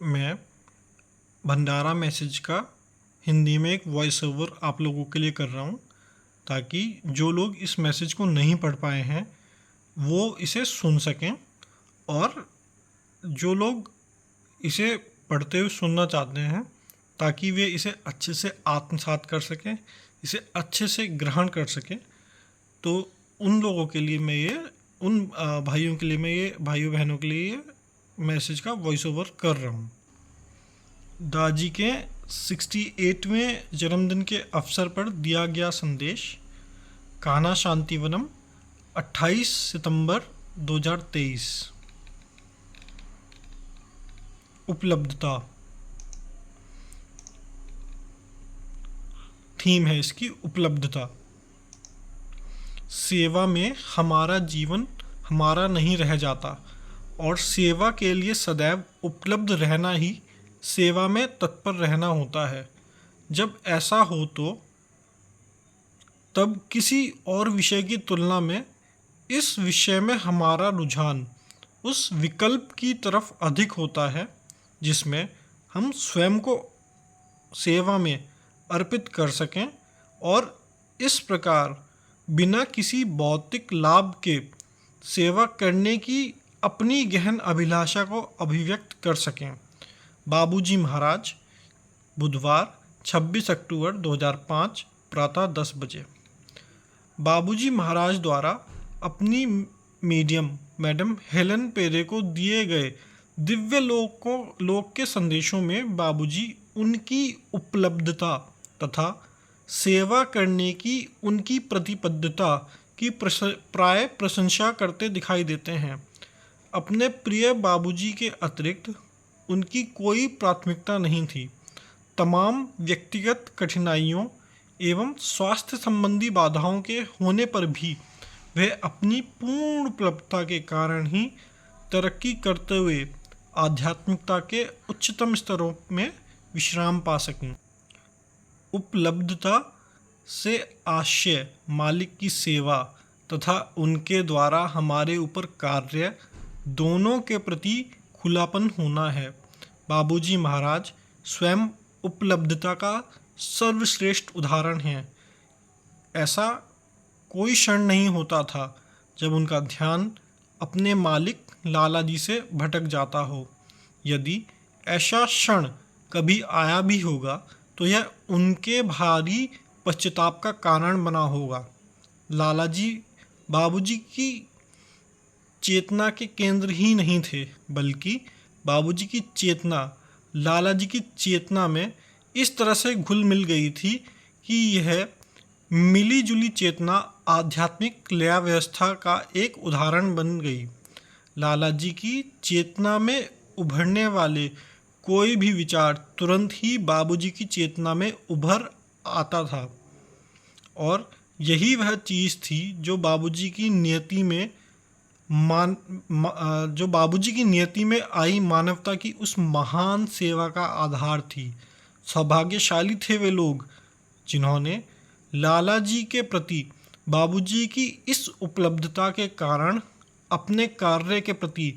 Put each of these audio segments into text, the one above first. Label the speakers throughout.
Speaker 1: मैं भंडारा मैसेज का हिंदी में एक वॉइस ओवर आप लोगों के लिए कर रहा हूँ, ताकि जो लोग इस मैसेज को नहीं पढ़ पाए हैं वो इसे सुन सकें, और जो लोग इसे पढ़ते हुए सुनना चाहते हैं ताकि वे इसे अच्छे से आत्मसात कर सकें, इसे अच्छे से ग्रहण कर सकें। तो उन लोगों के लिए मैं ये उन भाइयों के लिए मैं ये भाइयों बहनों के लिए ये मैसेज का वॉइस ओवर कर रहा हूँ। दाजी के 68वें जन्मदिन के अवसर पर दिया गया संदेश। कान्हा शांतिवनम, 28 सितंबर 2023। उपलब्धता थीम है इसकी, उपलब्धता। सेवा में हमारा जीवन हमारा नहीं रह जाता, और सेवा के लिए सदैव उपलब्ध रहना ही सेवा में तत्पर रहना होता है। जब ऐसा हो तो तब किसी और विषय की तुलना में इस विषय में हमारा रुझान उस विकल्प की तरफ अधिक होता है जिसमें हम स्वयं को सेवा में अर्पित कर सकें, और इस प्रकार बिना किसी भौतिक लाभ के सेवा करने की अपनी गहन अभिलाषा को अभिव्यक्त कर सकें। बाबूजी महाराज, बुधवार 26 अक्टूबर 2005, प्रातः 10 बजे। बाबूजी महाराज द्वारा अपनी मीडियम मैडम हेलन पेरे को दिए गए दिव्य लोक के संदेशों में बाबूजी उनकी उपलब्धता तथा सेवा करने की उनकी प्रतिबद्धता की प्राय प्रशंसा करते दिखाई देते हैं। अपने प्रिय बाबूजी के अतिरिक्त उनकी कोई प्राथमिकता नहीं थी। तमाम व्यक्तिगत कठिनाइयों एवं स्वास्थ्य संबंधी बाधाओं के होने पर भी वे अपनी पूर्ण उपलब्धता के कारण ही तरक्की करते हुए आध्यात्मिकता के उच्चतम स्तरों में विश्राम पा सकें। उपलब्धता से आशय मालिक की सेवा तथा उनके द्वारा हमारे ऊपर कार्य दोनों के प्रति खुलापन होना है। बाबूजी महाराज स्वयं उपलब्धता का सर्वश्रेष्ठ उदाहरण हैं। ऐसा कोई क्षण नहीं होता था जब उनका ध्यान अपने मालिक लाला जी से भटक जाता हो। यदि ऐसा क्षण कभी आया भी होगा तो यह उनके भारी पश्चाताप का कारण बना होगा। लाला जी बाबूजी की चेतना के केंद्र ही नहीं थे, बल्कि बाबूजी की चेतना लाला जी की चेतना में इस तरह से घुल मिल गई थी कि यह मिली जुली चेतना आध्यात्मिक लय व्यवस्था का एक उदाहरण बन गई। लाला जी की चेतना में उभरने वाले कोई भी विचार तुरंत ही बाबूजी की चेतना में उभर आता था, और यही वह चीज़ थी जो बाबूजी की नियति में आई मानवता की उस महान सेवा का आधार थी। सौभाग्यशाली थे वे लोग जिन्होंने लाला जी के प्रति बाबूजी की इस उपलब्धता के कारण अपने कार्य के प्रति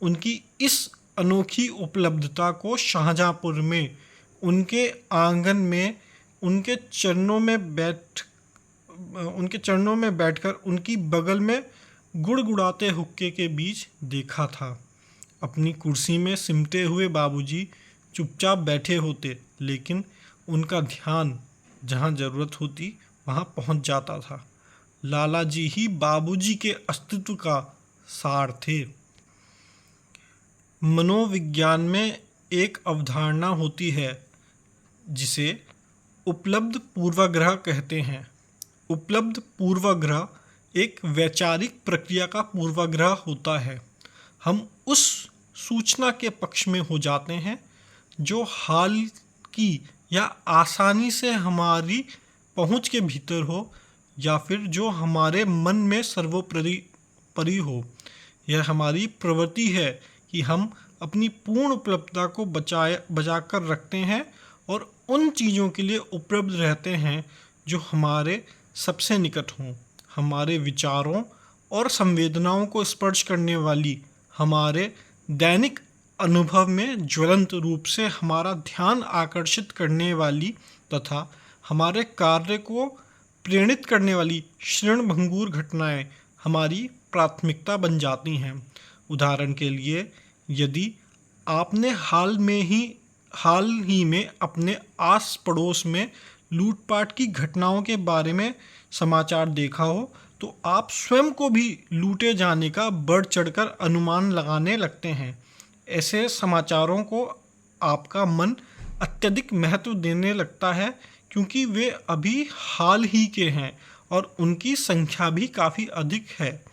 Speaker 1: उनकी इस अनोखी उपलब्धता को शाहजहाँपुर में उनके आंगन में उनके चरणों में बैठकर उनकी बगल में गुड़गुड़ाते हुक्के के बीच देखा था। अपनी कुर्सी में सिमटे हुए बाबूजी चुपचाप बैठे होते, लेकिन उनका ध्यान जहाँ ज़रूरत होती वहाँ पहुँच जाता था। लाला जी ही बाबूजी के अस्तित्व का सार थे। मनोविज्ञान में एक अवधारणा होती है जिसे उपलब्ध पूर्वाग्रह कहते हैं। उपलब्ध पूर्वाग्रह एक वैचारिक प्रक्रिया का पूर्वाग्रह होता है। हम उस सूचना के पक्ष में हो जाते हैं जो हाल की या आसानी से हमारी पहुंच के भीतर हो, या फिर जो हमारे मन में सर्वोपरि हो। यह हमारी प्रवृत्ति है कि हम अपनी पूर्ण उपलब्धता को बचा कर रखते हैं और उन चीज़ों के लिए उपलब्ध रहते हैं जो हमारे सबसे निकट हों। हमारे विचारों और संवेदनाओं को स्पर्श करने वाली, हमारे दैनिक अनुभव में ज्वलंत रूप से हमारा ध्यान आकर्षित करने वाली तथा हमारे कार्य को प्रेरित करने वाली क्षणभंगुर घटनाएं हमारी प्राथमिकता बन जाती हैं। उदाहरण के लिए, यदि आपने हाल ही में अपने आस पड़ोस में लूटपाट की घटनाओं के बारे में समाचार देखा हो, तो आप स्वयं को भी लूटे जाने का बढ़ चढ़कर अनुमान लगाने लगते हैं। ऐसे समाचारों को आपका मन अत्यधिक महत्व देने लगता है, क्योंकि वे अभी हाल ही के हैं और उनकी संख्या भी काफ़ी अधिक है।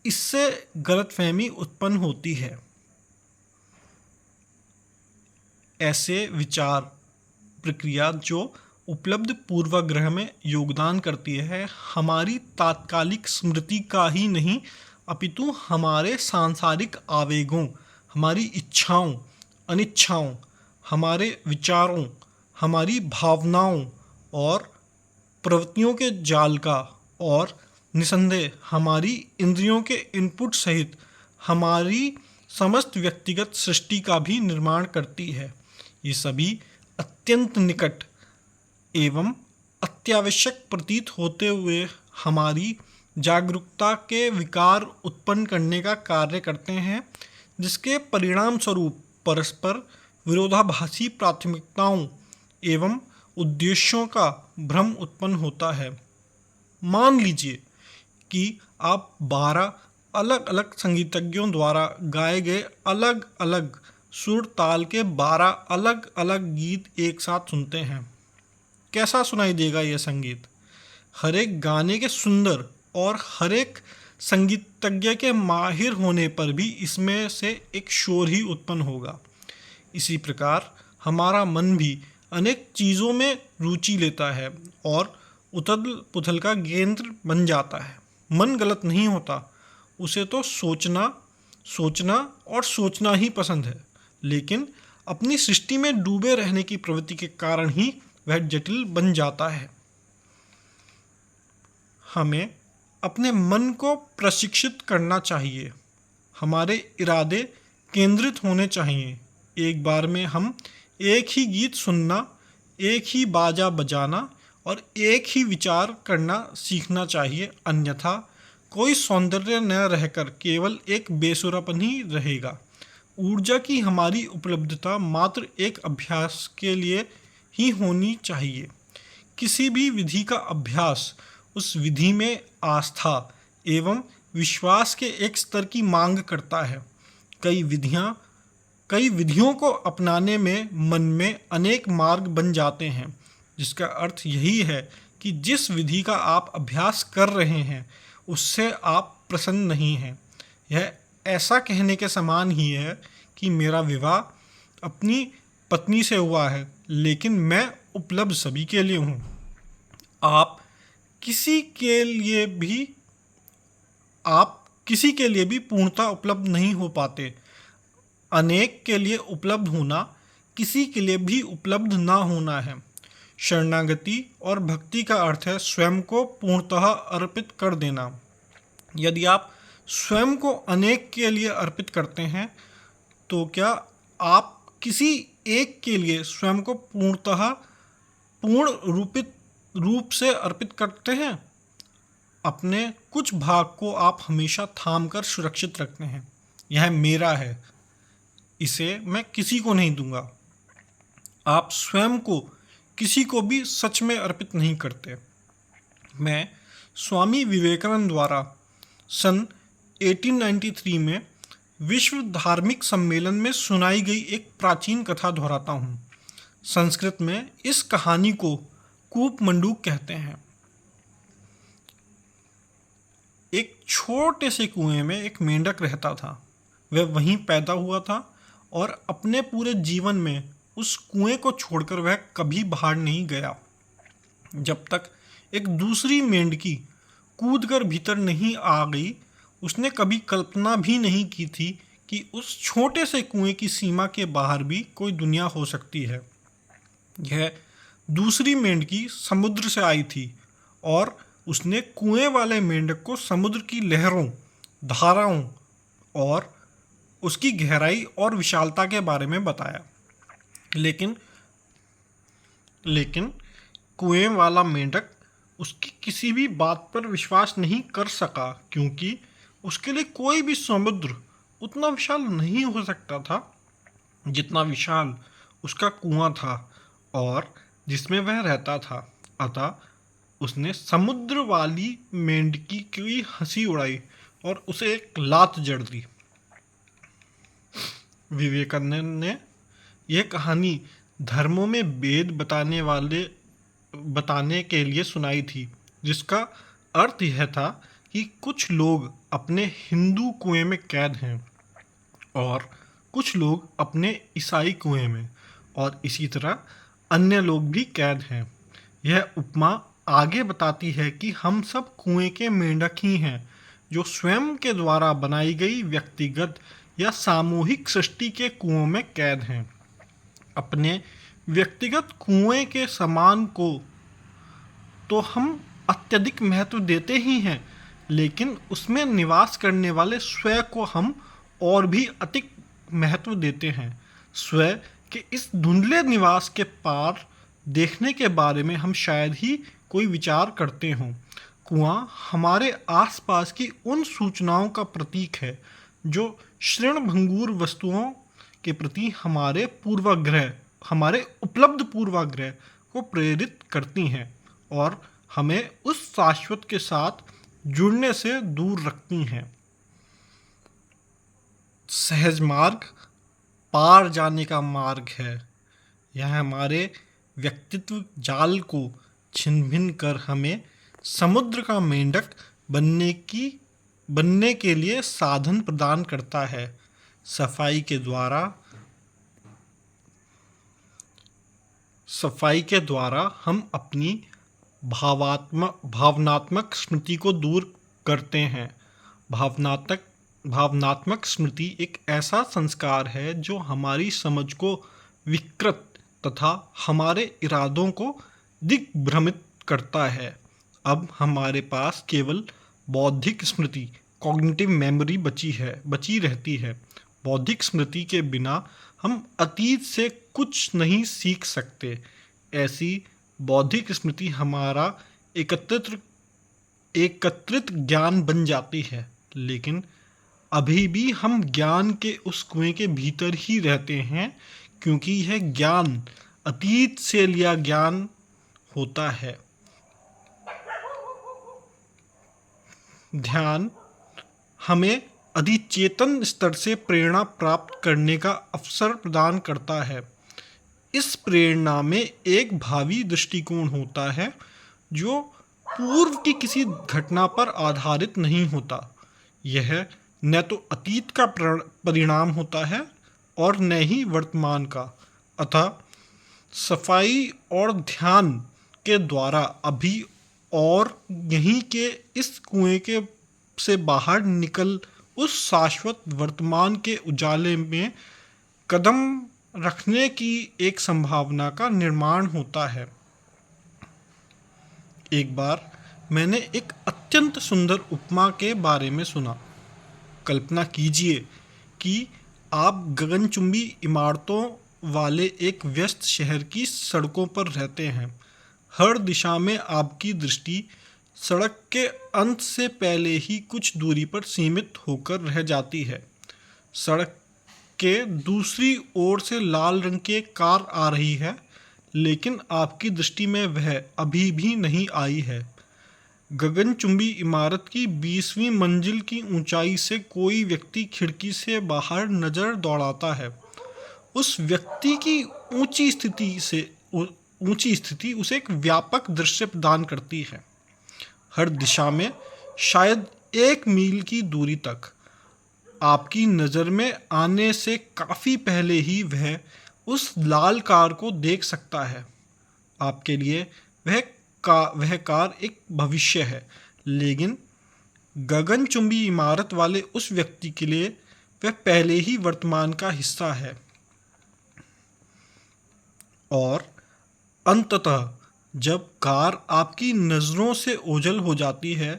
Speaker 1: इससे गलतफहमी उत्पन्न होती है। ऐसे विचार प्रक्रिया जो उपलब्ध पूर्वाग्रह में योगदान करती है, हमारी तात्कालिक स्मृति का ही नहीं अपितु हमारे सांसारिक आवेगों, हमारी इच्छाओं, अनिच्छाओं, हमारे विचारों, हमारी भावनाओं और प्रवृत्तियों के जाल का और निसंदेह हमारी इंद्रियों के इनपुट सहित हमारी समस्त व्यक्तिगत सृष्टि का भी निर्माण करती है। ये सभी अत्यंत निकट एवं अत्यावश्यक प्रतीत होते हुए हमारी जागरूकता के विकार उत्पन्न करने का कार्य करते हैं, जिसके परिणाम स्वरूप परस्पर विरोधाभासी प्राथमिकताओं एवं उद्देश्यों का भ्रम उत्पन्न होता है। मान लीजिए कि आप 12 अलग अलग संगीतज्ञों द्वारा गाए गए अलग अलग सुर ताल के 12 अलग अलग गीत एक साथ सुनते हैं। कैसा सुनाई देगा यह संगीत? हर एक गाने के सुंदर और हर एक संगीतज्ञ के माहिर होने पर भी इसमें से एक शोर ही उत्पन्न होगा। इसी प्रकार हमारा मन भी अनेक चीज़ों में रुचि लेता है और उथल पुथल का केंद्र बन जाता है। मन गलत नहीं होता, उसे तो सोचना और सोचना ही पसंद है, लेकिन अपनी सृष्टि में डूबे रहने की प्रवृत्ति के कारण ही वह जटिल बन जाता है। हमें अपने मन को प्रशिक्षित करना चाहिए। हमारे इरादे केंद्रित होने चाहिए। एक बार में हम एक ही गीत सुनना, एक ही बाजा बजाना और एक ही विचार करना सीखना चाहिए, अन्यथा कोई सौंदर्य न रहकर केवल एक बेसुरापन ही रहेगा। ऊर्जा की हमारी उपलब्धता मात्र एक अभ्यास के लिए ही होनी चाहिए। किसी भी विधि का अभ्यास उस विधि में आस्था एवं विश्वास के एक स्तर की मांग करता है। कई विधियों को अपनाने में मन में अनेक मार्ग बन जाते हैं, जिसका अर्थ यही है कि जिस विधि का आप अभ्यास कर रहे हैं उससे आप प्रसन्न नहीं हैं। यह ऐसा कहने के समान ही है कि मेरा विवाह अपनी पत्नी से हुआ है, लेकिन मैं उपलब्ध सभी के लिए हूँ। आप किसी के लिए भी पूर्णतः उपलब्ध नहीं हो पाते। अनेक के लिए उपलब्ध होना किसी के लिए भी उपलब्ध ना होना है। शरणागति और भक्ति का अर्थ है स्वयं को पूर्णतः अर्पित कर देना। यदि आप स्वयं को अनेक के लिए अर्पित करते हैं, तो क्या आप किसी एक के लिए स्वयं को पूर्ण रूप से अर्पित करते हैं? अपने कुछ भाग को आप हमेशा थाम कर सुरक्षित रखते हैं। यह मेरा है, इसे मैं किसी को नहीं दूंगा। आप स्वयं को किसी को भी सच में अर्पित नहीं करते। मैं स्वामी विवेकानंद द्वारा सन 1893 में विश्व धार्मिक सम्मेलन में सुनाई गई एक प्राचीन कथा दोहराता हूँ। संस्कृत में इस कहानी को कूप मंडूक कहते हैं। एक छोटे से कुएं में एक मेंढक रहता था। वह वहीं पैदा हुआ था और अपने पूरे जीवन में उस कुएं को छोड़कर वह कभी बाहर नहीं गया, जब तक एक दूसरी मेंढकी कूदकर भीतर नहीं आ गई। उसने कभी कल्पना भी नहीं की थी कि उस छोटे से कुएं की सीमा के बाहर भी कोई दुनिया हो सकती है। यह दूसरी मेंढकी समुद्र से आई थी और उसने कुएं वाले मेंढक को समुद्र की लहरों, धाराओं और उसकी गहराई और विशालता के बारे में बताया। लेकिन लेकिन कुएं वाला मेंढक उसकी किसी भी बात पर विश्वास नहीं कर सका, क्योंकि उसके लिए कोई भी समुद्र उतना विशाल नहीं हो सकता था जितना विशाल उसका कुआं था और जिसमें वह रहता था। अतः उसने समुद्र वाली मेंढकी की हंसी उड़ाई और उसे एक लात जड़ दी। विवेकानंद ने यह कहानी धर्मों में भेद बताने के लिए सुनाई थी, जिसका अर्थ यह था कि कुछ लोग अपने हिंदू कुएं में कैद हैं और कुछ लोग अपने ईसाई कुएं में, और इसी तरह अन्य लोग भी कैद हैं। यह उपमा आगे बताती है कि हम सब कुएं के मेंढक ही हैं, जो स्वयं के द्वारा बनाई गई व्यक्तिगत या सामूहिक सृष्टि के कुओं में कैद हैं। अपने व्यक्तिगत कुएं के समान को तो हम अत्यधिक महत्व देते ही हैं, लेकिन उसमें निवास करने वाले स्वयं को हम और भी अधिक महत्व देते हैं। स्वयं के इस धुंधले निवास के पार देखने के बारे में हम शायद ही कोई विचार करते हों। कुआं हमारे आसपास की उन सूचनाओं का प्रतीक है जो क्षीणभंगुर वस्तुओं के प्रति हमारे उपलब्ध पूर्वाग्रह को प्रेरित करती हैं और हमें उस शाश्वत के साथ जुड़ने से दूर रखती हैं। सहज मार्ग पार जाने का मार्ग है। यह हमारे व्यक्तित्व जाल को छिन्न भिन्न कर हमें समुद्र का मेंढक बनने के लिए साधन प्रदान करता है। सफाई के द्वारा हम अपनी भावनात्मक स्मृति को दूर करते हैं। भावनात्मक स्मृति एक ऐसा संस्कार है जो हमारी समझ को विकृत तथा हमारे इरादों को दिग्भ्रमित करता है। अब हमारे पास केवल बौद्धिक स्मृति कॉग्निटिव मेमोरी बची रहती है। बौद्धिक स्मृति के बिना हम अतीत से कुछ नहीं सीख सकते। ऐसी बौद्धिक स्मृति हमारा एकत्रित ज्ञान बन जाती है, लेकिन अभी भी हम ज्ञान के उस कुएं के भीतर ही रहते हैं, क्योंकि यह ज्ञान अतीत से लिया ज्ञान होता है। ध्यान हमें अधिचेतन स्तर से प्रेरणा प्राप्त करने का अवसर प्रदान करता है। इस प्रेरणा में एक भावी दृष्टिकोण होता है जो पूर्व की किसी घटना पर आधारित नहीं होता। यह न तो अतीत का परिणाम होता है और न ही वर्तमान का। अतः सफाई और ध्यान के द्वारा अभी और यहीं के इस कुएं के से बाहर निकल उस शाश्वत वर्तमान के उजाले में कदम रखने की एक संभावना का निर्माण होता है। एक बार मैंने एक अत्यंत सुंदर उपमा के बारे में सुना। कल्पना कीजिए कि आप गगनचुंबी इमारतों वाले एक व्यस्त शहर की सड़कों पर रहते हैं। हर दिशा में आपकी दृष्टि सड़क के अंत से पहले ही कुछ दूरी पर सीमित होकर रह जाती है। सड़क के दूसरी ओर से लाल रंग की एक कार आ रही है, लेकिन आपकी दृष्टि में वह अभी भी नहीं आई है। गगनचुंबी इमारत की 20वीं मंजिल की ऊंचाई से कोई व्यक्ति खिड़की से बाहर नज़र दौड़ाता है। उस व्यक्ति की ऊंची स्थिति उसे एक व्यापक दृश्य प्रदान करती है। हर दिशा में शायद 1 मील की दूरी तक आपकी नज़र में आने से काफ़ी पहले ही वह उस लाल कार को देख सकता है। आपके लिए वह कार एक भविष्य है, लेकिन गगनचुंबी इमारत वाले उस व्यक्ति के लिए वह पहले ही वर्तमान का हिस्सा है। और अंततः जब कार आपकी नज़रों से ओझल हो जाती है,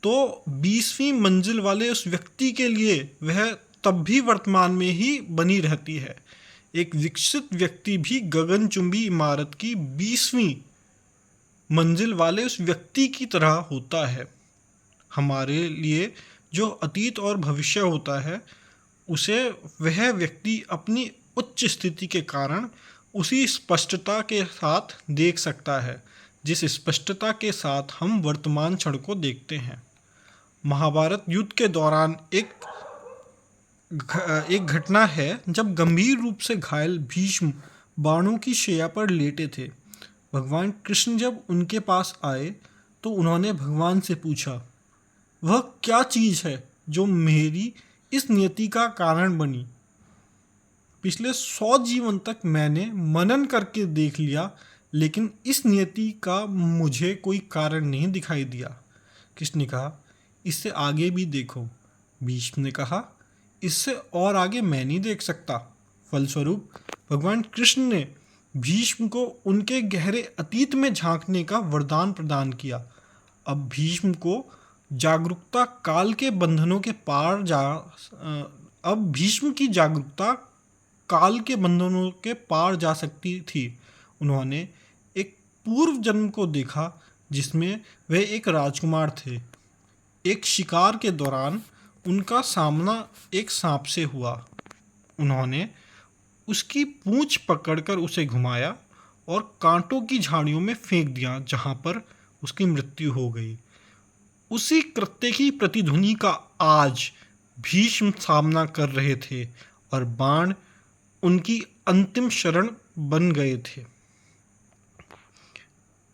Speaker 1: तो 20वीं मंजिल वाले उस व्यक्ति के लिए वह तब भी वर्तमान में ही बनी रहती है। एक विकसित व्यक्ति भी गगनचुंबी इमारत की 20वीं मंजिल वाले उस व्यक्ति की तरह होता है। हमारे लिए जो अतीत और भविष्य होता है, उसे वह व्यक्ति अपनी उच्च स्थिति के कारण उसी स्पष्टता के साथ देख सकता है जिस स्पष्टता के साथ हम वर्तमान क्षण को देखते हैं। महाभारत युद्ध के दौरान एक घटना है जब गंभीर रूप से घायल भीष्म बाणों की शैया पर लेटे थे। भगवान कृष्ण जब उनके पास आए तो उन्होंने भगवान से पूछा, वह क्या चीज़ है जो मेरी इस नियति का कारण बनी? पिछले 100 जीवन तक मैंने मनन करके देख लिया, लेकिन इस नियति का मुझे कोई कारण नहीं दिखाई दिया। कृष्ण ने कहा, इससे आगे भी देखो। भीष्म ने कहा, इससे और आगे मैं नहीं देख सकता। फलस्वरूप भगवान कृष्ण ने भीष्म को उनके गहरे अतीत में झांकने का वरदान प्रदान किया। अब भीष्म को जागरूकता काल के बंधनों के पार जा अब भीष्म की जागरूकता काल के बंधनों के पार जा सकती थी। उन्होंने एक पूर्व जन्म को देखा जिसमें वे एक राजकुमार थे। एक शिकार के दौरान उनका सामना एक सांप से हुआ। उन्होंने उसकी पूंछ पकड़कर उसे घुमाया और कांटों की झाड़ियों में फेंक दिया, जहां पर उसकी मृत्यु हो गई। उसी कृत्य की प्रतिध्वनि का आज भीष्म सामना कर रहे थे और बाण उनकी अंतिम शरण बन गए थे।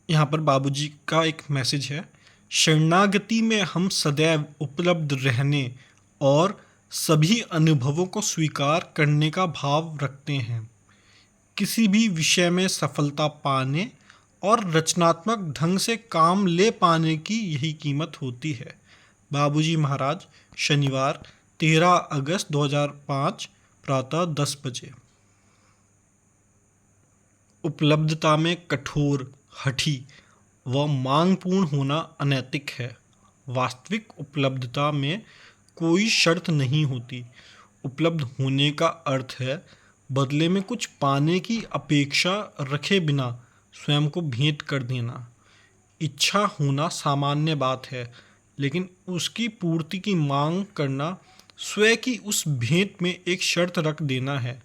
Speaker 1: यहाँ पर बाबूजी का एक मैसेज है, शरणागति में हम सदैव उपलब्ध रहने और सभी अनुभवों को स्वीकार करने का भाव रखते हैं। किसी भी विषय में सफलता पाने और रचनात्मक ढंग से काम ले पाने की यही कीमत होती है। बाबूजी महाराज, शनिवार 13 अगस्त 2005 प्रातः 10 बजे। उपलब्धता में कठोर, हठी व मांगपूर्ण होना अनैतिक है। वास्तविक उपलब्धता में कोई शर्त नहीं होती। उपलब्ध होने का अर्थ है बदले में कुछ पाने की अपेक्षा रखे बिना स्वयं को भेंट कर देना। इच्छा होना सामान्य बात है, लेकिन उसकी पूर्ति की मांग करना स्वयं की उस भेंट में एक शर्त रख देना है।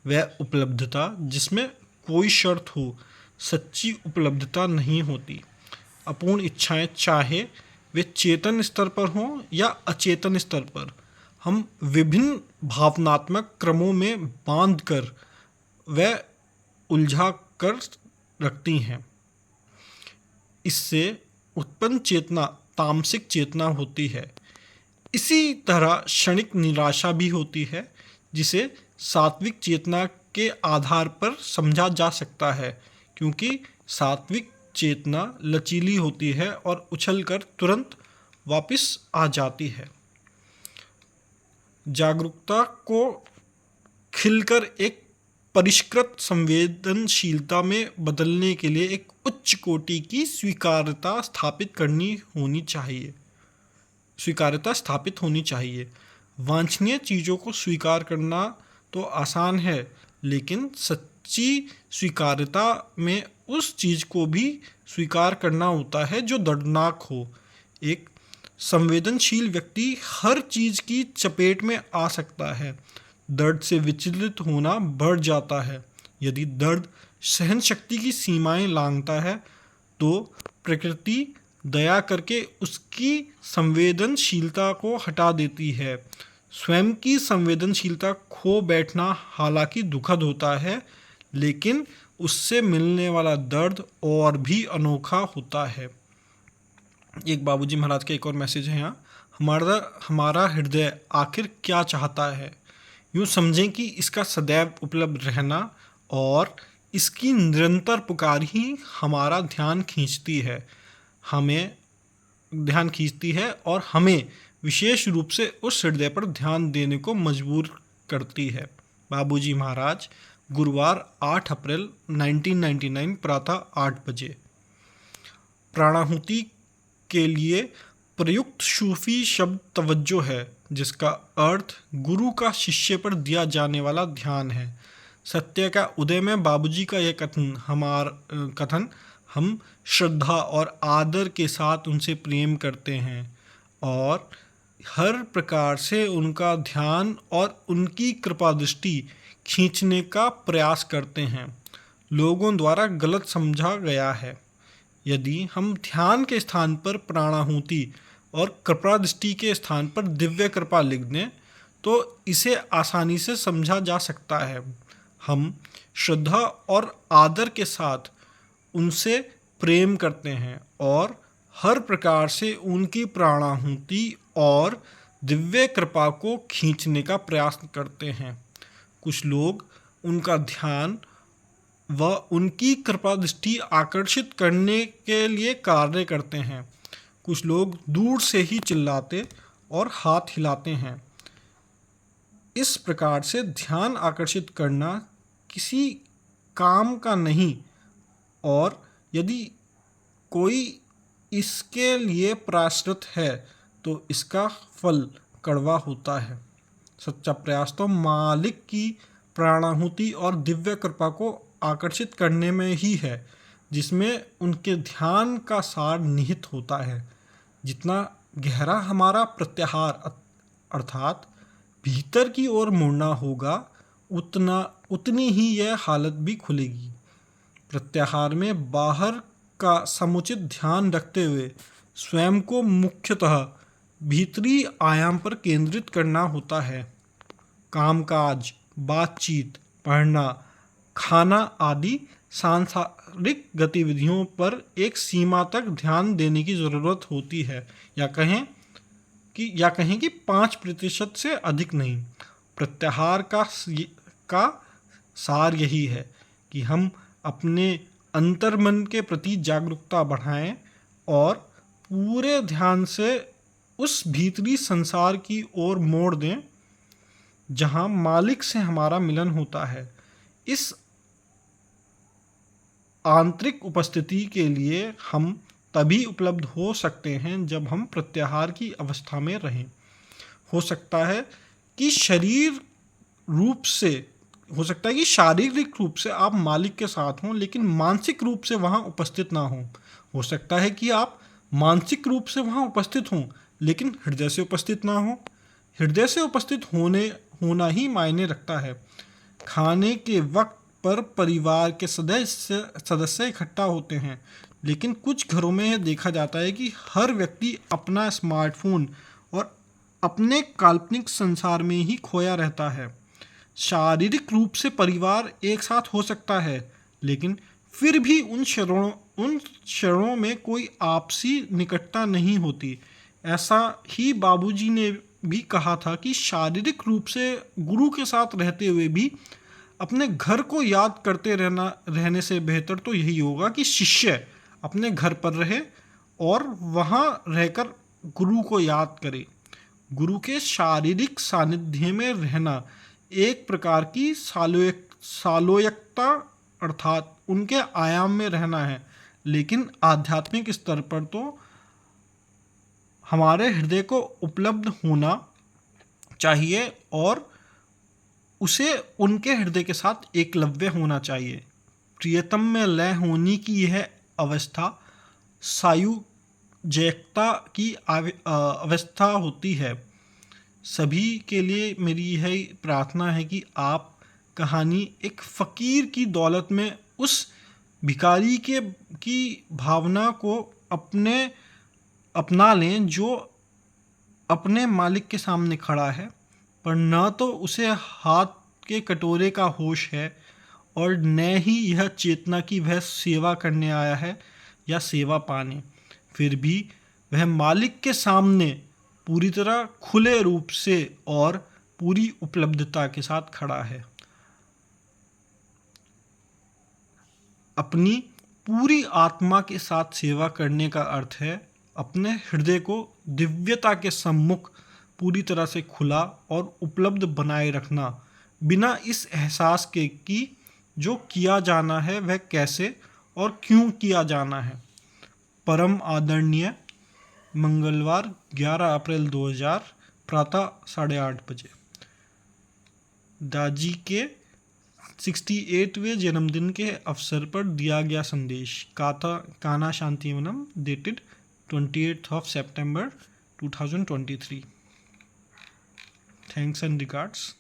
Speaker 1: वह उपलब्धता जिसमें कोई शर्त हो सच्ची उपलब्धता नहीं होती। अपूर्ण इच्छाएं, चाहे वे चेतन स्तर पर हों या अचेतन स्तर पर, हम विभिन्न भावनात्मक क्रमों में बांध कर व उलझा कर रखती हैं। इससे उत्पन्न चेतना तामसिक चेतना होती है। इसी तरह क्षणिक निराशा भी होती है, जिसे सात्विक चेतना के आधार पर समझा जा सकता है, क्योंकि सात्विक चेतना लचीली होती है और उछलकर तुरंत वापस आ जाती है। जागरूकता को खिलकर एक परिष्कृत संवेदनशीलता में बदलने के लिए एक उच्च कोटि की स्वीकार्यता स्थापित होनी चाहिए। वांछनीय चीज़ों को स्वीकार करना तो आसान है, लेकिन सच्ची स्वीकार्यता में उस चीज़ को भी स्वीकार करना होता है जो दर्दनाक हो। एक संवेदनशील व्यक्ति हर चीज़ की चपेट में आ सकता है। दर्द से विचलित होना बढ़ जाता है। यदि दर्द सहन शक्ति की सीमाएं लांघता है तो प्रकृति दया करके उसकी संवेदनशीलता को हटा देती है। स्वयं की संवेदनशीलता खो बैठना हालांकि दुखद होता है, लेकिन उससे मिलने वाला दर्द और भी अनोखा होता है। एक बाबूजी महाराज का एक और मैसेज है यहाँ, हमारा हृदय आखिर क्या चाहता है? यूँ समझें कि इसका सदैव उपलब्ध रहना और इसकी निरंतर पुकार ही हमारा ध्यान खींचती है और हमें विशेष रूप से उस हृदय पर ध्यान देने को मजबूर करती है। बाबूजी महाराज, गुरुवार 8 अप्रैल 1999 प्रातः 8 बजे। प्राणाहुति के लिए प्रयुक्त सूफी शब्द तवज्जो है, जिसका अर्थ गुरु का शिष्य पर दिया जाने वाला ध्यान है। सत्य का उदय में बाबूजी का यह कथन हम श्रद्धा और आदर के साथ उनसे प्रेम करते हैं और हर प्रकार से उनका ध्यान और उनकी कृपा दृष्टि खींचने का प्रयास करते हैं। लोगों द्वारा गलत समझा गया है। यदि हम ध्यान के स्थान पर प्राणाहुति और कृपा दृष्टि के स्थान पर दिव्य कृपा लिख दें तो इसे आसानी से समझा जा सकता है। हम श्रद्धा और आदर के साथ उनसे प्रेम करते हैं और हर प्रकार से उनकी प्राणाहुति और दिव्य कृपा को खींचने का प्रयास करते हैं। कुछ लोग उनका ध्यान व उनकी कृपा दृष्टि आकर्षित करने के लिए कार्य करते हैं। कुछ लोग दूर से ही चिल्लाते और हाथ हिलाते हैं। इस प्रकार से ध्यान आकर्षित करना किसी काम का नहीं और यदि कोई इसके लिए प्रयासरत है तो इसका फल कड़वा होता है। सच्चा प्रयास तो मालिक की प्राणाहुति और दिव्य कृपा को आकर्षित करने में ही है, जिसमें उनके ध्यान का सार निहित होता है। जितना गहरा हमारा प्रत्याहार अर्थात भीतर की ओर मुड़ना होगा उतनी ही यह हालत भी खुलेगी। प्रत्याहार में बाहर का समुचित ध्यान रखते हुए स्वयं को मुख्यतः भीतरी आयाम पर केंद्रित करना होता है। कामकाज, बातचीत, पढ़ना, खाना आदि सांसारिक गतिविधियों पर एक सीमा तक ध्यान देने की ज़रूरत होती है, या कहें कि 5% से अधिक नहीं। प्रत्याहार का सार यही है कि हम अपने अंतर्मन के प्रति जागरूकता बढ़ाएं और पूरे ध्यान से उस भीतरी संसार की ओर मोड़ दें जहां मालिक से हमारा मिलन होता है। इस आंतरिक उपस्थिति के लिए हम तभी उपलब्ध हो सकते हैं जब हम प्रत्याहार की अवस्था में रहें। हो सकता है कि शारीरिक रूप से आप मालिक के साथ हों, लेकिन मानसिक रूप से वहाँ उपस्थित ना हों। हो सकता है कि आप मानसिक रूप से वहाँ उपस्थित हों, लेकिन हृदय से उपस्थित ना हों। हृदय से उपस्थित होना ही मायने रखता है। खाने के वक्त पर परिवार के सदस्य इकट्ठा होते हैं, लेकिन कुछ घरों में यह देखा जाता है कि हर व्यक्ति अपना स्मार्टफोन और अपने काल्पनिक संसार में ही खोया रहता है। शारीरिक रूप से परिवार एक साथ हो सकता है, लेकिन फिर भी उन क्षणों में कोई आपसी निकटता नहीं होती। ऐसा ही बाबूजी ने भी कहा था कि शारीरिक रूप से गुरु के साथ रहते हुए भी अपने घर को याद करते रहने से बेहतर तो यही होगा कि शिष्य अपने घर पर रहे और वहाँ रहकर गुरु को याद करे। गुरु के शारीरिक सानिध्य में रहना एक प्रकार की सालोयकता अर्थात उनके आयाम में रहना है, लेकिन आध्यात्मिक स्तर पर तो हमारे हृदय को उपलब्ध होना चाहिए और उसे उनके हृदय के साथ एकलव्य होना चाहिए। प्रियतम में लय होने की यह अवस्था सायुज्यता की अवस्था होती है। सभी के लिए मेरी यह प्रार्थना है कि आप कहानी एक फ़कीर की दौलत में उस भिखारी की भावना को अपना लें जो अपने मालिक के सामने खड़ा है, पर न तो उसे हाथ के कटोरे का होश है और न ही यह चेतना कि वह सेवा करने आया है या सेवा पाने। फिर भी वह मालिक के सामने पूरी तरह खुले रूप से और पूरी उपलब्धता के साथ खड़ा है। अपनी पूरी आत्मा के साथ सेवा करने का अर्थ है अपने हृदय को दिव्यता के सम्मुख पूरी तरह से खुला और उपलब्ध बनाए रखना, बिना इस एहसास के कि जो किया जाना है वह कैसे और क्यों किया जाना है। परम आदरणीय, मंगलवार 11 अप्रैल 2000 प्रातः 8:30 बजे। दाजी के 68वें जन्मदिन के अवसर पर दिया गया संदेश, Kanha Shantivanam, dated 28 September 2023। Thanks and regards.